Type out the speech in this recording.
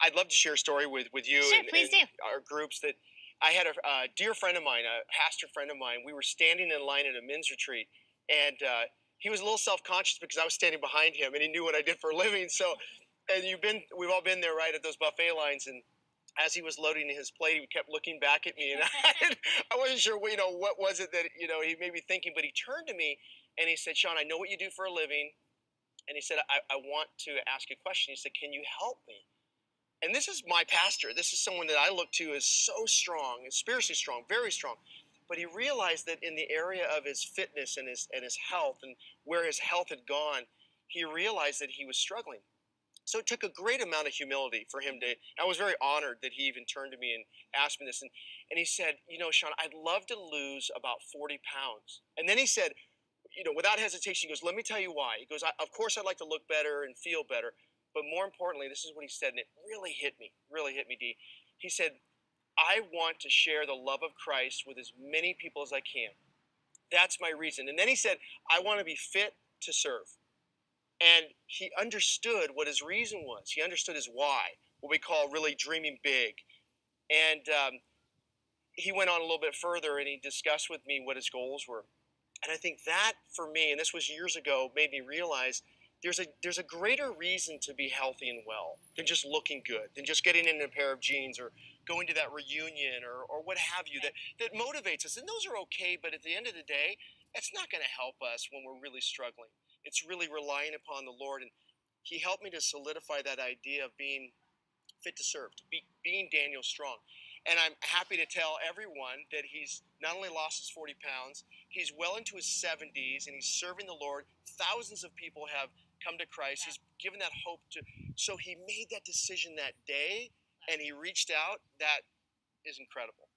I'd love to share a story with you Sure, and please do. our groups that I had a dear friend of mine, a pastor friend of mine. We were standing in line at a men's retreat, and he was a little self conscious because I was standing behind him, and he knew what I did for a living. So, and we've all been there, right, at those buffet lines, and as he was loading his plate, he kept looking back at me, and I wasn't sure, what was it that he made me thinking. But he turned to me and he said, "Sean, I know what you do for a living," and he said, I want to ask you a question." He said, "Can you help me?" And this is my pastor. This is someone that I look to as so strong, and spiritually strong, very strong. But he realized that in the area of his fitness and his health and where his health had gone, he realized that he was struggling. So it took a great amount of humility for him to. I was very honored that he even turned to me and asked me this. And he said, "Sean, I'd love to lose about 40 pounds." And then he said, without hesitation, he goes, "Let me tell you why." He goes, "Of course, I'd like to look better and feel better. But more importantly, this is what he said, and it really hit me, D. He said, I want to share the love of Christ with as many people as I can. That's my reason." And then he said, "I want to be fit to serve." And he understood what his reason was. He understood his why, what we call really dreaming big. And he went on a little bit further and he discussed with me what his goals were. And I think that for me, and this was years ago, made me realize there's a greater reason to be healthy and well than just looking good, than just getting in a pair of jeans or going to that reunion or what have you that motivates us. And those are okay, but at the end of the day, that's not going to help us when we're really struggling. It's really relying upon the Lord. And he helped me to solidify that idea of being fit to serve, being Daniel Strong. And I'm happy to tell everyone that he's not only lost his 40 pounds, he's well into his 70s and he's serving the Lord. Thousands of people have come to Christ. He's given that hope to. So he made that decision that day and he reached out. That is incredible.